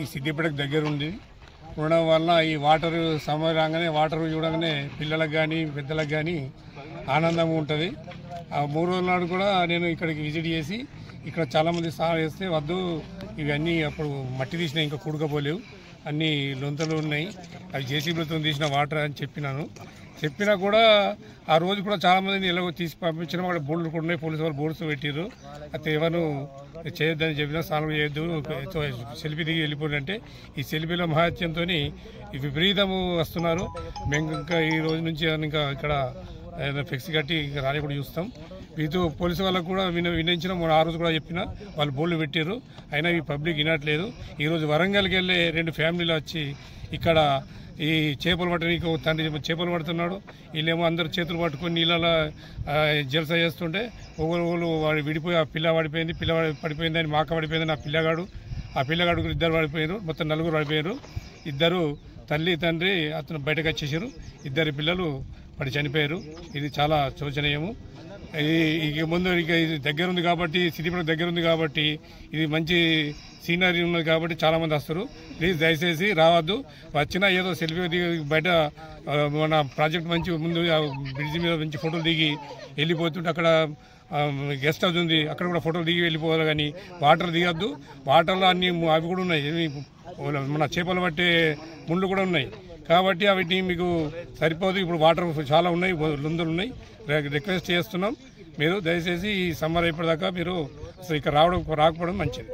ఈ సిద్దిపేటకు దగ్గర ఉండడం వల్ల ఈ వాటర్ సమ్మర్ రాగానే వాటర్ చూడగానే పిల్లలకు కానీ పెద్దలకు కానీ ఆనందంగా ఉంటుంది. ఆ 3 రోజుల నాడు కూడా నేను ఇక్కడికి విజిట్ చేసి ఇక్కడ చాలామంది స్నానం చేస్తే వద్దు ఇవన్నీ అప్పుడు మట్టి తీసినా ఇంకా కూడకపోలేవు, అన్ని లొంతలు ఉన్నాయి, అవి జేసీబీలతో తీసిన వాటర్ అని చెప్పినా కూడా ఆ రోజు కూడా చాలామందిని ఎలాగో తీసి పంపించడం. అక్కడ బోర్డులు కూడా ఉన్నాయి, పోలీసు వాళ్ళు బోర్డ్స్ పెట్టారు. అయితే ఎవరు చేయొద్దని చెప్పినా స్నానం చేయొద్దు, సెల్ఫీ దిగి వెళ్ళిపోయిందంటే ఈ సెల్ఫీల మహత్యంతో విపరీతము వస్తున్నారు. మేము ఇంకా ఈ రోజు నుంచి ఇంకా ఇక్కడ ఫ్లెక్సీ కట్టి ఇంకా రాని కూడా చూస్తాం. వీటితో పోలీసు వాళ్ళకు కూడా వినించడం ఆ రోజు కూడా చెప్పిన వాళ్ళు బోర్డులు పెట్టారు, అయినా ఈ పబ్లిక్ వినట్లేదు. ఈరోజు వరంగల్కి వెళ్ళే 2 ఫ్యామిలీలు వచ్చి ఇక్కడ ఈ చేపలు పట్టడానికి తండ్రి చేపలు పడుతున్నాడు, వీళ్ళేమో అందరు చేతులు పట్టుకొని నీళ్ళలో జలసా చేస్తుంటే ఒకరు వాడు విడిపోయి ఆ పిల్ల పడిపోయింది, పడిపోయిందని మాక పడిపోయిందని ఆ పిల్లగాడు 2 పడిపోయారు, మొత్తం 4 పడిపోయారు. 2 తల్లి తండ్రి అతను బయటకు వచ్చేసారు, 2 పిల్లలు పడి చనిపోయారు. ఇది చాలా శోచనీయము. ఇక ముందు ఇక ఇది దగ్గర ఉంది కాబట్టి, సిద్దిపేట దగ్గర ఉంది కాబట్టి, ఇది మంచి సీనరీ ఉన్నది కాబట్టి చాలామంది వస్తారు. ప్లీజ్ దయచేసి రావద్దు, వచ్చినా ఏదో సెల్ఫీ దిగి బయట మన ప్రాజెక్ట్ మంచి ముందు బ్రిడ్జి మీద మంచి ఫోటోలు దిగి వెళ్ళిపోతుంటే అక్కడ గెస్ట్ హౌస్ ఉంది, అక్కడ కూడా ఫోటోలు దిగి వెళ్ళిపోవాలి. కానీ వాటర్ దిగద్దు. వాటర్లో అన్ని అవి కూడా ఉన్నాయి, మన చేపలు పట్టే ముళ్ళు కూడా ఉన్నాయి కాబట్టి అవిటిని మీకు సరిపోదు. ఇప్పుడు వాటర్ చాలా ఉన్నాయి, లొందలు ఉన్నాయి. రిక్వెస్ట్ చేస్తున్నాం, మీరు దయచేసి ఈ సమ్మర్ అయిపోయేదాకా మీరు ఇక్కడ రాకపోవడం మంచిది.